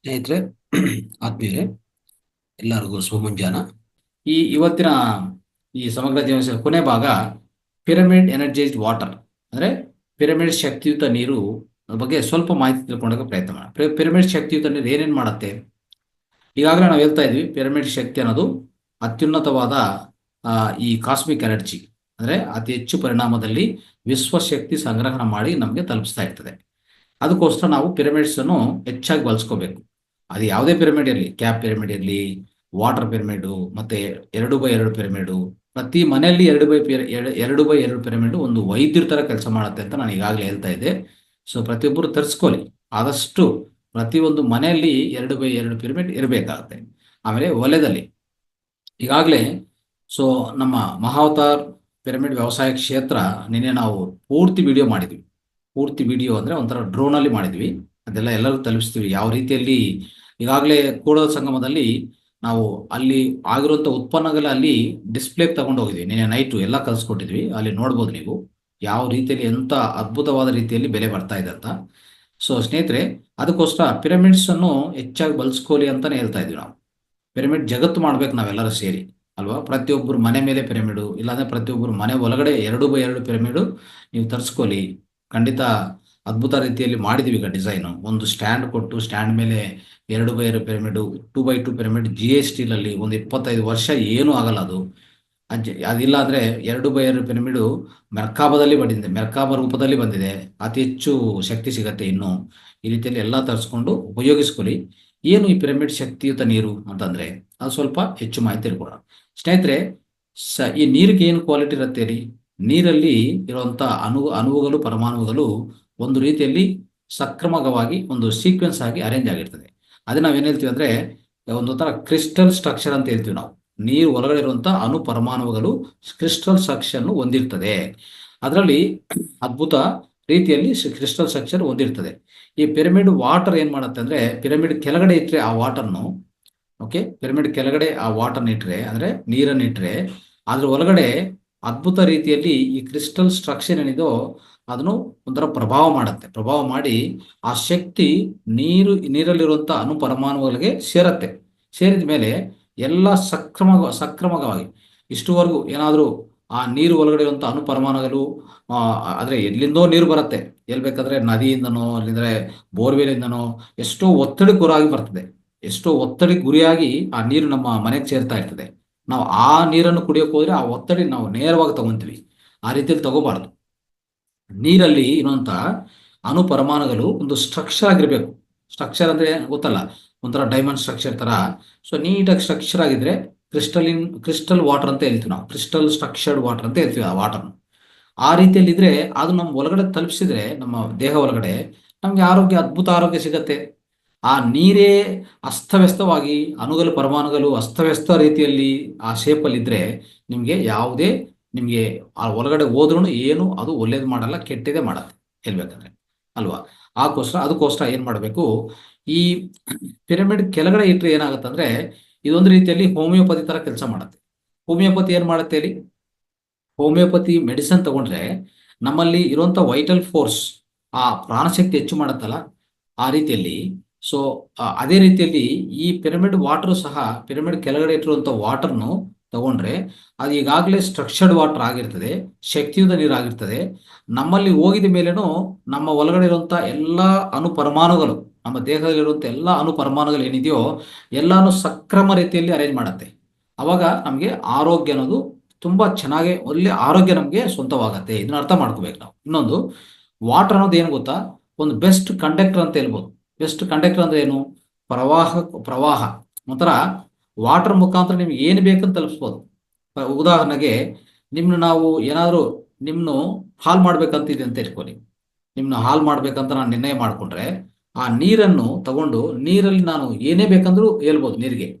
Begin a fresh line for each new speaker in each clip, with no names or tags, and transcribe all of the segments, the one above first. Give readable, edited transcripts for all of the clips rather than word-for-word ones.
ಸ್ನೇಹಿತರೆ, ಆತ್ಮೀಯರೇ, ಎಲ್ಲರಿಗೂ ಸುಮಂಜಾನ. ಇವತ್ತಿನ ಈ ಸಮಗ್ರ ಜೀವನ ಕೊನೆ ಭಾಗ ಪಿರಮಿಡ್ ಎನರ್ಜೈಸ್ಡ್ ವಾಟರ್ ಅಂದರೆ ಪಿರಮಿಡ್ ಶಕ್ತಿಯುತ ನೀರು ಬಗ್ಗೆ ಸ್ವಲ್ಪ ಮಾಹಿತಿ ತಿಳ್ಕೊಂಡಾಗ ಪ್ರಯತ್ನ ಮಾಡೋಣ. ಪಿರಮಿಡ್ ಶಕ್ತಿಯುತ ನೀರು ಏನೇನು ಮಾಡುತ್ತೆ? ಈಗಾಗಲೇ ನಾವು ಹೇಳ್ತಾ ಇದ್ವಿ, ಪಿರಮಿಡ್ ಶಕ್ತಿ ಅನ್ನೋದು ಅತ್ಯುನ್ನತವಾದ ಈ ಕಾಸ್ಮಿಕ್ ಎನರ್ಜಿ, ಅಂದರೆ ಅತಿ ಹೆಚ್ಚು ಪರಿಣಾಮದಲ್ಲಿ ವಿಶ್ವಶಕ್ತಿ ಸಂಗ್ರಹಣ ಮಾಡಿ ನಮಗೆ ತಲುಪಿಸ್ತಾ ಇರ್ತದೆ. ಅದಕ್ಕೋಸ್ಕರ ನಾವು ಪಿರಮಿಡ್ಸ್ ಅನ್ನು ಹೆಚ್ಚಾಗಿ ಬಳಸ್ಕೋಬೇಕು. ಅದು ಯಾವುದೇ ಪಿರಮಿಡ್ ಇರಲಿ, ಕ್ಯಾಪ್ ಪಿರಮಿಡ್ ಇರಲಿ, ವಾಟರ್ ಪಿರಮಿಡು, ಮತ್ತೆ 2x2 ಪಿರಮಿಡು, ಪ್ರತಿ ಮನೆಯಲ್ಲಿ 2x2 ಪಿರಮಿಡ್ ಒಂದು ವೈದ್ಯರ ತರ ಕೆಲಸ ಮಾಡುತ್ತೆ ಅಂತ ನಾನು ಈಗಾಗಲೇ ಹೇಳ್ತಾ ಇದ್ದೆ. ಸೊ ಪ್ರತಿಯೊಬ್ಬರು ತರಿಸ್ಕೊಳ್ಳಿ, ಆದಷ್ಟು ಪ್ರತಿಯೊಂದು ಮನೆಯಲ್ಲಿ 2x2 ಪಿರಮಿಡ್ ಇರಬೇಕಾಗುತ್ತೆ. ಆಮೇಲೆ ವಲಯದಲ್ಲಿ ಈಗಾಗಲೇ ಸೊ ನಮ್ಮ ಮಹಾವತಾರ್ ಪಿರಮಿಡ್ ವ್ಯವಸಾಯ ಕ್ಷೇತ್ರ ನಿನ್ನೆ ನಾವು ಪೂರ್ತಿ ವಿಡಿಯೋ ಮಾಡಿದ್ವಿ. ಪೂರ್ತಿ ವಿಡಿಯೋ ಅಂದರೆ ಒಂಥರ ಡ್ರೋನಲ್ಲಿ ಮಾಡಿದ್ವಿ. ಅದೆಲ್ಲ ಎಲ್ಲರೂ ತಲುಪಿಸ್ತೀವಿ ಯಾವ ರೀತಿಯಲ್ಲಿ. ಈಗಾಗಲೇ ಕೂಡಲ ಸಂಗಮದಲ್ಲಿ ನಾವು ಅಲ್ಲಿ ಆಗಿರುವಂಥ ಉತ್ಪನ್ನಗಳ ಅಲ್ಲಿ ಡಿಸ್ಪ್ಲೇಗೆ ತಗೊಂಡು ಹೋಗಿದ್ವಿ. ನಿನ್ನೆ ನೈಟು ಎಲ್ಲ ಕಲಿಸ್ಕೊಟ್ಟಿದ್ವಿ. ಅಲ್ಲಿ ನೋಡ್ಬೋದು ನೀವು ಯಾವ ರೀತಿಯಲ್ಲಿ ಎಂಥ ಅದ್ಭುತವಾದ ರೀತಿಯಲ್ಲಿ ಬೆಲೆ ಬರ್ತಾ ಇದೆ ಅಂತ. ಸೊ ಸ್ನೇಹಿತರೆ, ಅದಕ್ಕೋಸ್ಕರ ಪಿರಮಿಡ್ಸ್ ಅನ್ನು ಹೆಚ್ಚಾಗಿ ಬಳಸ್ಕೊಳ್ಳಿ ಅಂತಾನೆ ಹೇಳ್ತಾ ಇದ್ವಿ ನಾವು. ಪಿರಮಿಡ್ ಜಗತ್ತು ಮಾಡ್ಬೇಕು ನಾವೆಲ್ಲರೂ ಸೇರಿ, ಅಲ್ವಾ? ಪ್ರತಿಯೊಬ್ಬರು ಮನೆ ಮೇಲೆ ಪಿರಮಿಡು, ಇಲ್ಲಾಂದ್ರೆ ಪ್ರತಿಯೊಬ್ಬರು ಮನೆ ಒಳಗಡೆ 2x2 ಪಿರಮಿಡು ನೀವು ತರಿಸ್ಕೊಳ್ಳಿ. ಖಂಡಿತ ಅದ್ಭುತ ರೀತಿಯಲ್ಲಿ ಮಾಡಿದೀವಿ. ಈಗ ಡಿಸೈನು ಒಂದು ಸ್ಟ್ಯಾಂಡ್ ಕೊಟ್ಟು ಸ್ಟ್ಯಾಂಡ್ ಮೇಲೆ 2x2 ಪಿರಮಿಡು, 2x2 ಪಿರಮಿಡ್ GST ಒಂದು 25 ವರ್ಷ ಏನೂ ಆಗಲ್ಲ ಅದು. ಅದಿಲ್ಲ ಅಂದ್ರೆ 2x2 ಪಿರಮಿಡು ಮೆರ್ಕಾಬದಲ್ಲಿ ಬಂದಿದೆ, ಮೆರ್ಕಾಬ ರೂಪದಲ್ಲಿ ಬಂದಿದೆ. ಅತಿ ಹೆಚ್ಚು ಶಕ್ತಿ ಸಿಗತ್ತೆ. ಇನ್ನು ಈ ರೀತಿಯಲ್ಲಿ ಎಲ್ಲ ತರಿಸ್ಕೊಂಡು ಉಪಯೋಗಿಸ್ಕೊಳ್ಳಿ. ಏನು ಈ ಪಿರಮಿಡ್ ಶಕ್ತಿಯುತ ನೀರು ಅಂತಂದ್ರೆ ಅದು ಸ್ವಲ್ಪ ಹೆಚ್ಚು ಮಾಹಿತಿ ತಿಳ್ಕೊಳ್ಳೋಣ. ಸ್ನೇಹಿತರೆ, ಈ ನೀರಿಗೆ ಏನು ಕ್ವಾಲಿಟಿ ಇರುತ್ತೆ ರೀ? ನೀರಲ್ಲಿ ಇರುವಂತ ಅಣುಗಳು, ಪರಮಾಣುಗಳು ಒಂದು ರೀತಿಯಲ್ಲಿ ಸಕ್ರಮವಾಗಿ ಒಂದು ಸೀಕ್ವೆನ್ಸ್ ಆಗಿ ಅರೇಂಜ್ ಆಗಿರ್ತದೆ. ಅದೇ ನಾವೇನು ಹೇಳ್ತೀವಿ ಅಂದ್ರೆ ಒಂದು ತರ ಕ್ರಿಸ್ಟಲ್ ಸ್ಟ್ರಕ್ಚರ್ ಅಂತ ಹೇಳ್ತೀವಿ ನಾವು. ನೀರು ಒಳಗಡೆ ಇರುವಂತಹ ಅಣು ಪರಮಾಣುಗಳು ಕ್ರಿಸ್ಟಲ್ ಸ್ಟ್ರಕ್ಚರ್ ಹೊಂದಿರ್ತದೆ. ಅದರಲ್ಲಿ ಅದ್ಭುತ ರೀತಿಯಲ್ಲಿ ಕ್ರಿಸ್ಟಲ್ ಸ್ಟ್ರಕ್ಚರ್ ಹೊಂದಿರ್ತದೆ. ಈ ಪಿರಮಿಡ್ ವಾಟರ್ ಏನ್ ಮಾಡುತ್ತೆ ಅಂದ್ರೆ, ಪಿರಮಿಡ್ ಕೆಳಗಡೆ ಇಟ್ಟರೆ ಆ ವಾಟರ್ನು, ಓಕೆ, ಪಿರಮಿಡ್ ಕೆಳಗಡೆ ಆ ವಾಟರ್ನ ಇಟ್ಟರೆ ಅಂದ್ರೆ ನೀರನ್ನು ಇಟ್ಟರೆ ಅದ್ರ ಒಳಗಡೆ ಅದ್ಭುತ ರೀತಿಯಲ್ಲಿ ಈ ಕ್ರಿಸ್ಟಲ್ ಸ್ಟ್ರಕ್ಚರ್ ಏನಿದೋ ಅದನ್ನು ಒಂಥರ ಪ್ರಭಾವ ಮಾಡುತ್ತೆ. ಪ್ರಭಾವ ಮಾಡಿ ಆ ಶಕ್ತಿ ನೀರಲ್ಲಿರುವಂತಹ ಅಣು ಪರಮಾಣುಗಳಿಗೆ ಸೇರತ್ತೆ. ಸೇರಿದ ಮೇಲೆ ಎಲ್ಲ ಸಕ್ರಮವಾಗಿ ಇಷ್ಟುವರೆಗೂ ಏನಾದರೂ ಆ ನೀರು ಒಳಗಡೆ ಇರುವಂಥ ಅಣು ಪರಮಾಣುಗಳು ಆದರೆ ಎಲ್ಲಿಂದೋ ನೀರು ಬರುತ್ತೆ, ಎಲ್ಲಿ ಬೇಕಾದ್ರೆ ನದಿಯಿಂದನೋ ಅಲ್ಲಿಂದ್ರೆ ಬೋರ್ವೆಲಿಂದನೋ ಎಷ್ಟೋ ಒತ್ತಡಕ್ಕೆ ಗುರಾಗಿ ಬರ್ತದೆ. ಎಷ್ಟೋ ಒತ್ತಡಕ್ಕೆ ಗುರಿಯಾಗಿ ಆ ನೀರು ನಮ್ಮ ಮನೆಗೆ ಸೇರ್ತಾ ಇರ್ತದೆ. ನಾವು ಆ ನೀರನ್ನು ಕುಡಿಯೋಕೆ ಹೋದ್ರೆ ಆ ಒತ್ತಡ ನಾವು ನೇರವಾಗಿ ತಗೊಂತೀವಿ. ಆ ರೀತಿಯಲ್ಲಿ ತಗೋಬಾರ್ದು. ನೀರಲ್ಲಿ ಇರುವಂತ ಅಣು ಪರಮಾಣುಗಳು ಒಂದು ಸ್ಟ್ರಕ್ಚರ್ ಆಗಿರ್ಬೇಕು. ಸ್ಟ್ರಕ್ಚರ್ ಅಂದ್ರೆ ಗೊತ್ತಲ್ಲ, ಒಂಥರ ಡೈಮಂಡ್ ಸ್ಟ್ರಕ್ಚರ್ ತರ. ಸೊ ನೀಟಾಗಿ ಸ್ಟ್ರಕ್ಚರ್ ಆಗಿದ್ರೆ ಕ್ರಿಸ್ಟಲ್ ವಾಟರ್ ಅಂತ ಹೇಳ್ತೀವಿ ನಾವು. ಕ್ರಿಸ್ಟಲ್ ಸ್ಟ್ರಕ್ಚರ್ಡ್ ವಾಟರ್ ಅಂತ ಹೇಳ್ತೀವಿ ಆ ವಾಟರ್. ಆ ರೀತಿಯಲ್ಲಿ ಇದ್ರೆ ಅದು ನಮ್ಮ ಒಳಗಡೆ ತಲುಪಿಸಿದ್ರೆ ನಮ್ಮ ದೇಹ ಒಳಗಡೆ ನಮ್ಗೆ ಅದ್ಭುತ ಆರೋಗ್ಯ ಸಿಗತ್ತೆ. ಆ ನೀರೇ ಅಸ್ತವ್ಯಸ್ತವಾಗಿ ಅಣುಗಳು ಪರಮಾಣುಗಳು ಅಸ್ತವ್ಯಸ್ತ ರೀತಿಯಲ್ಲಿ ಆ ಶೇಪಲ್ಲಿ ಇದ್ರೆ ನಿಮ್ಗೆ ಆ ಒಳಗಡೆ ಹೋದ್ರೂ ಏನು ಅದು ಒಳ್ಳೇದು ಮಾಡಲ್ಲ, ಕೆಟ್ಟದೇ ಮಾಡತ್ತೆ ಹೇಳ್ಬೇಕಂದ್ರೆ, ಅಲ್ವಾ? ಅದಕ್ಕೋಸ್ಕರ ಏನ್ ಮಾಡಬೇಕು, ಈ ಪಿರಮಿಡ್ ಕೆಳಗಡೆ ಇಟ್ಟರೆ ಏನಾಗುತ್ತಂದ್ರೆ ಇದೊಂದು ರೀತಿಯಲ್ಲಿ ಹೋಮಿಯೋಪತಿ ತರ ಕೆಲಸ ಮಾಡುತ್ತೆ. ಹೋಮಿಯೋಪತಿ ಏನ್ ಮಾಡುತ್ತೆ ಹೇಳಿ? ಹೋಮಿಯೋಪತಿ ಮೆಡಿಸನ್ ತಗೊಂಡ್ರೆ ನಮ್ಮಲ್ಲಿ ಇರುವಂತ ವೈಟಲ್ ಫೋರ್ಸ್, ಆ ಪ್ರಾಣಶಕ್ತಿ ಹೆಚ್ಚು ಮಾಡುತ್ತಲ್ಲ, ಆ ರೀತಿಯಲ್ಲಿ. ಸೊ ಅದೇ ರೀತಿಯಲ್ಲಿ ಈ ಪಿರಮಿಡ್ ವಾಟರ್ ಸಹ, ಪಿರಮಿಡ್ ಕೆಳಗಡೆ ಇಟ್ಟಿರುವಂತ ವಾಟರ್ನು ತಗೊಂಡ್ರೆ ಅದು ಈಗಾಗಲೇ ಸ್ಟ್ರಕ್ಚರ್ಡ್ ವಾಟರ್ ಆಗಿರ್ತದೆ, ಶಕ್ತಿಯುತ ನೀರು ಆಗಿರ್ತದೆ. ನಮ್ಮಲ್ಲಿ ಹೋಗಿದ ಮೇಲೇನು ನಮ್ಮ ಒಳಗಡೆ ಇರುವಂತ ಎಲ್ಲಾ ಅಣು ಪರಮಾಣುಗಳು, ನಮ್ಮ ದೇಹದಲ್ಲಿರುವಂತ ಎಲ್ಲಾ ಅಣು ಪರಮಾಣುಗಳು ಏನಿದೆಯೋ ಎಲ್ಲಾನು ಸಕ್ರಮ ರೀತಿಯಲ್ಲಿ ಅರೇಂಜ್ ಮಾಡುತ್ತೆ. ಅವಾಗ ನಮಗೆ ಆರೋಗ್ಯ ಅನ್ನೋದು ತುಂಬಾ ಚೆನ್ನಾಗಿ, ಒಳ್ಳೆ ಆರೋಗ್ಯ ನಮಗೆ ಸ್ವಂತವಾಗತ್ತೆ. ಇದನ್ನ ಅರ್ಥ ಮಾಡ್ಕೋಬೇಕು ನಾವು. ಇನ್ನೊಂದು, ವಾಟರ್ ಅನ್ನೋದು ಏನು ಗೊತ್ತಾ, ಒಂದು ಬೆಸ್ಟ್ ಕಂಡಕ್ಟರ್ ಅಂತ ಹೇಳ್ಬೋದು. ಬೆಸ್ಟ್ ಕಂಡಕ್ಟರ್ ಅಂದ್ರೆ ಏನು? ಪ್ರವಾಹ ಒಂಥರ ವಾಟರ್ ಮುಖಾಂತರ ನಿಮ್ಗೆ ಏನು ಬೇಕಂತ ತಲುಪಿಸ್ಬೋದು. ಉದಾಹರಣೆಗೆ ನಾವು ಏನಾದರೂ ನಿಮ್ನು ಹಾಲ್ ಮಾಡ್ಬೇಕಂತಿದೆ ಅಂತ ಇಟ್ಕೊಳ್ಳಿ. ನಿಮ್ನ ಹಾಲ್ ಮಾಡ್ಬೇಕಂತ ನಾನು ನಿರ್ಣಯ ಮಾಡ್ಕೊಂಡ್ರೆ ಆ ನೀರನ್ನು ತಗೊಂಡು ನೀರಲ್ಲಿ ನಾನು ಏನೇ ಬೇಕಂದ್ರೂ ಹೇಳ್ಬೋದು.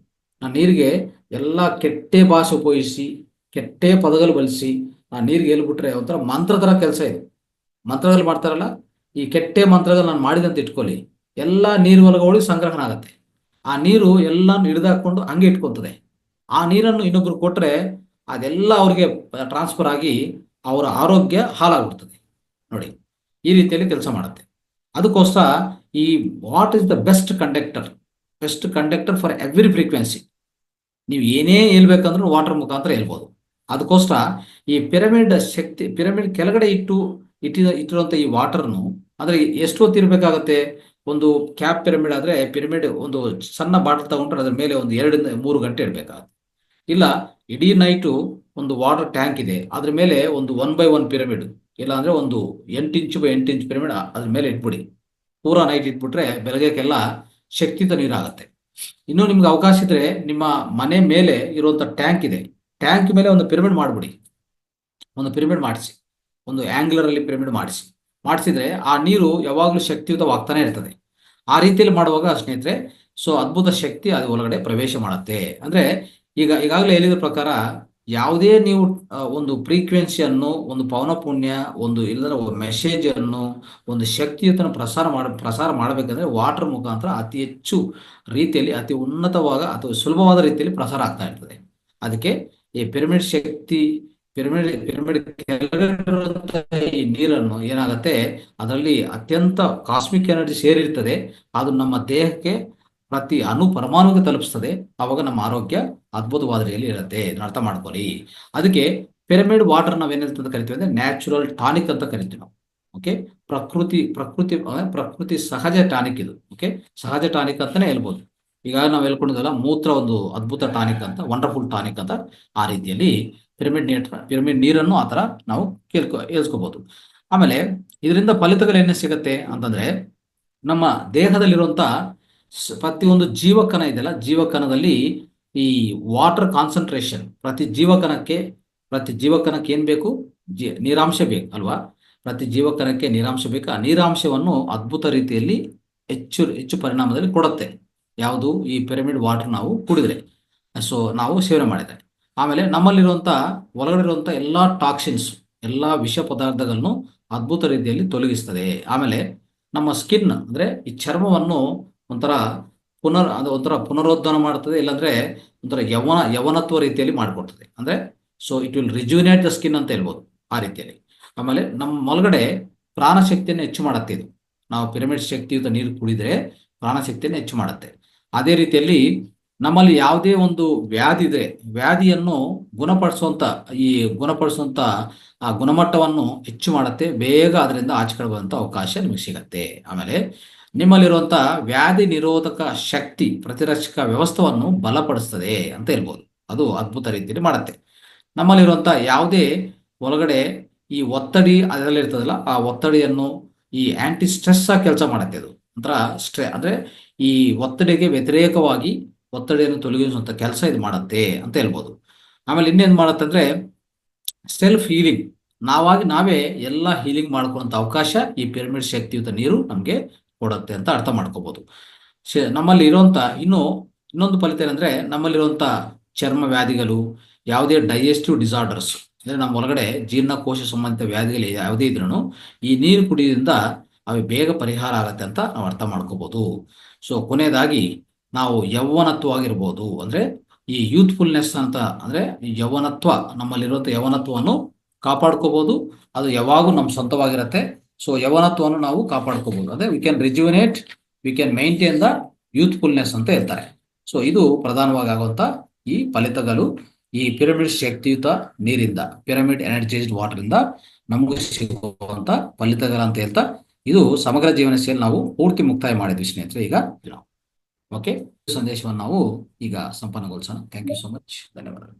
ನಾನು ನೀರಿಗೆ ಎಲ್ಲ ಕೆಟ್ಟೆ ಭಾಷೆ ಉಪಯೋಗಿಸಿ, ಕೆಟ್ಟೆ ಪದಗಳು ಬಳಸಿ ಆ ನೀರಿಗೆ ಹೇಳ್ಬಿಟ್ರೆ ಒಂಥರ ಮಂತ್ರ ತರ ಕೆಲಸ ಇದೆ. ಮಂತ್ರಗಳು ಮಾಡ್ತಾರಲ್ಲ, ಈ ಕೆಟ್ಟೆ ಮಂತ್ರಗಳು ನಾನು ಮಾಡಿದಂತ ಇಟ್ಕೊಳ್ಳಿ, ಎಲ್ಲ ನೀರು ಒಳಗೆ ಸಂಗ್ರಹಣ ಆಗತ್ತೆ. ಆ ನೀರು ಎಲ್ಲಾನು ಹಿಡಿದಾಕೊಂಡು ಹಂಗೆ ಇಟ್ಕೊತದೆ. ಆ ನೀರನ್ನು ಇನ್ನೊಬ್ರು ಕೊಟ್ರೆ ಅದೆಲ್ಲ ಅವ್ರಿಗೆ ಟ್ರಾನ್ಸ್ಫರ್ ಆಗಿ ಅವರ ಆರೋಗ್ಯ ಹಾಳಾಗ್ಬಿಡ್ತದೆ. ನೋಡಿ, ಈ ರೀತಿಯಲ್ಲಿ ಕೆಲಸ ಮಾಡುತ್ತೆ. ಅದಕ್ಕೋಸ್ಕರ ಈ what is the best conductor, best conductor for every frequency. ನೀವು ಏನೇ ಹೇಳ್ಬೇಕಂದ್ರೂ ವಾಟರ್ ಮುಖಾಂತರ ಹೇಳ್ಬೋದು. ಅದಕ್ಕೋಸ್ಕರ ಈ ಪಿರಮಿಡ್ ಕೆಳಗಡೆ ಇಟ್ಟಿರುವಂಥ ಈ ವಾಟರ್ನು ಅಂದರೆ ಎಷ್ಟು ಹೊತ್ತು ಇರಬೇಕಾಗತ್ತೆ? ಒಂದು ಕ್ಯಾಪ್ ಪಿರಮಿಡ್ ಆದರೆ ಪಿರಮಿಡ್ ಒಂದು ಸಣ್ಣ ಬಾಟಲ್ ತಗೊಂಡ್ರೆ ಅದ್ರ ಮೇಲೆ ಒಂದು 2 3 ಗಂಟೆ ಇಡಬೇಕಾಗತ್ತೆ. ಇಲ್ಲ ಇಡೀ ನೈಟು ಒಂದು ವಾಟರ್ ಟ್ಯಾಂಕ್ ಇದೆ, ಅದ್ರ ಮೇಲೆ ಒಂದು 1 by 1 ಪಿರಮಿಡ್, ಇಲ್ಲ ಅಂದ್ರೆ ಒಂದು 8 ಇಂಚ್ ಬೈ 8 ಇಂಚ್ ಪಿರಮಿಡ್ ಅದ್ರ ಮೇಲೆ ಇಟ್ಬಿಡಿ. ಪೂರಾ ನೈಟ್ ಇಟ್ಬಿಟ್ರೆ ಬೆಳಗ್ಗೆಗೆಲ್ಲ ಶಕ್ತಿಯುತ ನೀರಾಗುತ್ತೆ. ಇನ್ನು ನಿಮ್ಗೆ ಅವಕಾಶ ಇದ್ರೆ ನಿಮ್ಮ ಮನೆ ಮೇಲೆ ಇರುವಂತ ಟ್ಯಾಂಕ್ ಇದೆ, ಟ್ಯಾಂಕ್ ಮೇಲೆ ಒಂದು ಪಿರಮಿಡ್ ಮಾಡಿಬಿಡಿ. ಒಂದು ಪಿರಮಿಡ್ ಮಾಡಿಸಿ, ಒಂದು ಆಂಗ್ಲರ್ ಅಲ್ಲಿ ಪಿರಮಿಡ್ ಮಾಡಿಸಿದ್ರೆ ಆ ನೀರು ಯಾವಾಗಲೂ ಶಕ್ತಿಯುತವಾಗ್ತಾನೆ ಇರ್ತದೆ. ಆ ರೀತಿಯಲ್ಲಿ ಮಾಡುವಾಗ ಸ್ನೇಹಿತರೆ, ಸೊ ಅದ್ಭುತ ಶಕ್ತಿ ಅದು ಒಳಗಡೆ ಪ್ರವೇಶ ಮಾಡುತ್ತೆ. ಅಂದ್ರೆ ಈಗಾಗಲೇ ಹೇಳಿದ ಪ್ರಕಾರ ಯಾವುದೇ ನೀವು ಒಂದು ಫ್ರೀಕ್ವೆನ್ಸಿಯನ್ನು, ಒಂದು ಪೌನಪುಣ್ಯ, ಒಂದು ಇಲ್ಲದ್ರೆ ಮೆಸೇಜ್ ಅನ್ನು, ಒಂದು ಶಕ್ತಿಯುತನ ಪ್ರಸಾರ ಮಾಡಬೇಕಂದ್ರೆ ವಾಟರ್ ಮುಖಾಂತರ ಅತಿ ಹೆಚ್ಚು ರೀತಿಯಲ್ಲಿ, ಅತಿ ಉನ್ನತವಾದ ಅಥವಾ ಸುಲಭವಾದ ರೀತಿಯಲ್ಲಿ ಪ್ರಸಾರ ಆಗ್ತಾ ಇರ್ತದೆ. ಅದಕ್ಕೆ ಈ ಪಿರಮಿಡ್ ಶಕ್ತಿ, ಪಿರಮಿಡ್ ಕೆಳಗಡೆ ಈ ನೀರನ್ನು ಏನಾಗುತ್ತೆ, ಅದರಲ್ಲಿ ಅತ್ಯಂತ ಕಾಸ್ಮಿಕ್ ಎನರ್ಜಿ ಸೇರಿರ್ತದೆ. ಅದು ನಮ್ಮ ದೇಹಕ್ಕೆ ಪ್ರತಿ ಪರಮಾಣುವಿಗೆ ತಲುಪಿಸ್ತದೆ. ಆವಾಗ ನಮ್ಮ ಆರೋಗ್ಯ ಅದ್ಭುತವಾದ ರೀತಿಯಲ್ಲಿ ಇರುತ್ತೆ. ಇದನ್ನ ಅರ್ಥ ಮಾಡ್ಕೊಳ್ಳಿ. ಅದಕ್ಕೆ ಪಿರಮಿಡ್ ವಾಟರ್ ನಾವೇನಂತ ಕರಿತೀವಿ ಅಂದ್ರೆ ನ್ಯಾಚುರಲ್ ಟಾನಿಕ್ ಅಂತ ಕರಿತೀವಿ ನಾವು. ಓಕೆ, ಪ್ರಕೃತಿ ಸಹಜ ಟಾನಿಕ್ ಇದು. ಓಕೆ, ಸಹಜ ಟಾನಿಕ್ ಅಂತಾನೆ ಹೇಳ್ಬೋದು. ಈಗ ನಾವು ಹೇಳ್ಕೊಂಡಿದ್ದಲ್ಲ, ಮೂತ್ರ ಒಂದು ಅದ್ಭುತ ಟಾನಿಕ್ ಅಂತ, ವಂಡರ್ಫುಲ್ ಟಾನಿಕ್ ಅಂತ. ಆ ರೀತಿಯಲ್ಲಿ ಪಿರಮಿಡ್ ನೀರನ್ನು ಆ ಥರ ನಾವು ಹೇಳ್ಸ್ಕೋಬಹುದು. ಆಮೇಲೆ ಇದರಿಂದ ಫಲಿತಗಳು ಏನೇ ಸಿಗತ್ತೆ ಅಂತಂದ್ರೆ, ನಮ್ಮ ದೇಹದಲ್ಲಿರುವಂತ ಪ್ರತಿಯೊಂದು ಜೀವಕಣ ಇದೆಯಲ್ಲ, ಜೀವಕಣದಲ್ಲಿ ಈ ವಾಟರ್ ಕಾನ್ಸಂಟ್ರೇಷನ್ ಪ್ರತಿ ಜೀವಕಣಕ್ಕೆ ಏನ್ ಬೇಕು? ನೀರಾಂಶ ಬೇಕು ಅಲ್ವಾ? ಪ್ರತಿ ಜೀವಕಣಕ್ಕೆ ನೀರಾಂಶ ಬೇಕು. ಆ ನೀರಾಂಶವನ್ನು ಅದ್ಭುತ ರೀತಿಯಲ್ಲಿ ಹೆಚ್ಚು ಪರಿಣಾಮದಲ್ಲಿ ಕೊಡುತ್ತೆ. ಯಾವುದು? ಈ ಪಿರಮಿಡ್ ವಾಟರ್ ನಾವು ಕುಡಿದ್ರೆ, ಸೊ ನಾವು ಸೇವನೆ ಮಾಡಿದ್ರೆ. ಆಮೇಲೆ ನಮ್ಮಲ್ಲಿರುವಂತ ಒಳಗಡೆ ಇರುವಂತ ಎಲ್ಲಾ ಟಾಕ್ಸಿನ್ಸ್, ಎಲ್ಲಾ ವಿಷ ಪದಾರ್ಥಗಳನ್ನು ಅದ್ಭುತ ರೀತಿಯಲ್ಲಿ ತೊಲಗಿಸ್ತದೆ. ಆಮೇಲೆ ನಮ್ಮ ಸ್ಕಿನ್ ಅಂದ್ರೆ ಈ ಚರ್ಮವನ್ನು ಒಂಥರ ಪುನರುದ್ಧಾರ ಮಾಡ್ತದೆ, ಇಲ್ಲಾಂದ್ರೆ ಒಂಥರ ಯವನತ್ವ ರೀತಿಯಲ್ಲಿ ಮಾಡಿಕೊಡ್ತದೆ. ಅಂದ್ರೆ so it will rejuvenate the skin ಅಂತ ಹೇಳ್ಬೋದು, ಆ ರೀತಿಯಲ್ಲಿ. ಆಮೇಲೆ ನಮ್ಮ ಒಳಗಡೆ ಪ್ರಾಣಶಕ್ತಿಯನ್ನು ಹೆಚ್ಚು ಮಾಡುತ್ತೆ ಇದು. ನಾವು ಪಿರಮಿಡ್ ಶಕ್ತಿಯುತ ನೀರು ಕುಡಿದ್ರೆ ಪ್ರಾಣಶಕ್ತಿಯನ್ನು ಹೆಚ್ಚು ಮಾಡುತ್ತೆ. ಅದೇ ರೀತಿಯಲ್ಲಿ ನಮ್ಮಲ್ಲಿ ಯಾವುದೇ ಒಂದು ವ್ಯಾಧಿ ಇದ್ರೆ, ವ್ಯಾಧಿಯನ್ನು ಗುಣಪಡಿಸುವಂತ ಆ ಗುಣಮಟ್ಟವನ್ನು ಹೆಚ್ಚು ಮಾಡುತ್ತೆ. ಬೇಗ ಅದರಿಂದ ಆಚೆಕಡೆ ಅವಕಾಶ ನಿಮಗೆ ಸಿಗತ್ತೆ. ಆಮೇಲೆ ನಿಮ್ಮಲ್ಲಿರುವಂತ ವ್ಯಾಧಿ ನಿರೋಧಕ ಶಕ್ತಿ, ಪ್ರತಿರಕ್ಷಕ ವ್ಯವಸ್ಥೆಯನ್ನು ಬಲಪಡಿಸ್ತದೆ ಅಂತ ಹೇಳ್ಬೋದು. ಅದು ಅದ್ಭುತ ರೀತಿಯಲ್ಲಿ ಮಾಡುತ್ತೆ. ನಮ್ಮಲ್ಲಿರುವಂತ ಯಾವುದೇ ಒಳಗಡೆ ಈ ಒತ್ತಡಿ ಅದರಲ್ಲಿ ಇರ್ತದಲ್ಲ, ಆ ಒತ್ತಡಿಯನ್ನು ಈ ಆಂಟಿ ಸ್ಟ್ರೆಸ್ ಆಗಿ ಕೆಲಸ ಮಾಡುತ್ತೆ. ಅದು ಒಂಥರ ಅಂದ್ರೆ ಈ ಒತ್ತಡಿಗೆ ವ್ಯತಿರೇಕವಾಗಿ ಒತ್ತಡಿಯನ್ನು ತೊಲಗಿಸುವಂತ ಕೆಲಸ ಇದು ಮಾಡುತ್ತೆ ಅಂತ ಹೇಳ್ಬೋದು. ಆಮೇಲೆ ಇನ್ನೇನ್ ಮಾಡುತ್ತೆ ಅಂದ್ರೆ ಸೆಲ್ಫ್ ಹೀಲಿಂಗ್, ನಾವೇ ಎಲ್ಲ ಹೀಲಿಂಗ್ ಮಾಡ್ಕೊಳ್ಳುವಂತ ಅವಕಾಶ ಈ ಪಿರಮಿಡ್ ಶಕ್ತಿಯುತ ನೀರು ನಮ್ಗೆ ಕೊಡುತ್ತೆ ಅಂತ ಅರ್ಥ ಮಾಡ್ಕೋಬಹುದು. ನಮ್ಮಲ್ಲಿ ಇರುವಂತ ಇನ್ನೊಂದು ಫಲಿತ ಏನಂದ್ರೆ, ನಮ್ಮಲ್ಲಿರುವಂತ ಚರ್ಮ ವ್ಯಾಧಿಗಳು, ಯಾವುದೇ ಡೈಜೆಸ್ಟಿವ್ ಡಿಸಾರ್ಡರ್ಸ್ ಅಂದ್ರೆ ನಮ್ಮ ಒಳಗಡೆ ಜೀರ್ಣಕೋಶ ಸಂಬಂಧಿತ ವ್ಯಾಧಿಗಳು ಯಾವುದೇ ಇದ್ರೂ ಈ ನೀರು ಕುಡಿಯೋದ್ರಿಂದ ಅವು ಬೇಗ ಪರಿಹಾರ ಆಗತ್ತೆ ಅಂತ ನಾವು ಅರ್ಥ ಮಾಡ್ಕೋಬಹುದು. ಸೊ ಕೊನೆಯದಾಗಿ ನಾವು ಯೌವನತ್ವವಾಗಿರ್ಬೋದು, ಅಂದ್ರೆ ಈ ಯೂತ್ಫುಲ್ನೆಸ್ ಅಂತ, ಅಂದ್ರೆ ಯೌವನತ್ವ, ನಮ್ಮಲ್ಲಿರುವಂತ ಯೌವನತ್ವವನ್ನು ಕಾಪಾಡ್ಕೋಬಹುದು. ಅದು ಯಾವಾಗೂ ನಮ್ಮ ಸ್ವಂತವಾಗಿರುತ್ತೆ. ಸೊ ಯೌವನತ್ವವನ್ನು ನಾವು ಕಾಪಾಡ್ಕೋಬಹುದು. ಅದೇ ವಿ ಕ್ಯಾನ್ ಮೈಂಟೈನ್ ದ ಯೂತ್ಫುಲ್ನೆಸ್ ಅಂತ ಹೇಳ್ತಾರೆ. ಸೊ ಇದು ಪ್ರಧಾನವಾಗಿ ಆಗುವಂತ ಈ ಫಲಿತಗಳು ಈ ಪಿರಮಿಡ್ ಶಕ್ತಿಯುತ ನೀರಿಂದ, ಪಿರಮಿಡ್ ಎನರ್ಜೈಸ್ಡ್ ವಾಟರ್ ಇಂದ ನಮಗೂ ಸಿಗುವಂತ ಫಲಿತಗಳು ಅಂತ ಹೇಳ್ತಾ, ಇದು ಸಮಗ್ರ ಜೀವನ ಶೈಲಿ ನಾವು ಪೂರ್ತಿ ಮುಕ್ತಾಯ ಮಾಡಿದ್ವಿ ಸ್ನೇಹಿತರೆ. ಈಗ ಓಕೆ, ಸಂದೇಶವನ್ನು ನಾವು ಈಗ ಸಂಪನ್ನಗೊಳಿಸೋಣ. Thank you so much. ಧನ್ಯವಾದಗಳು.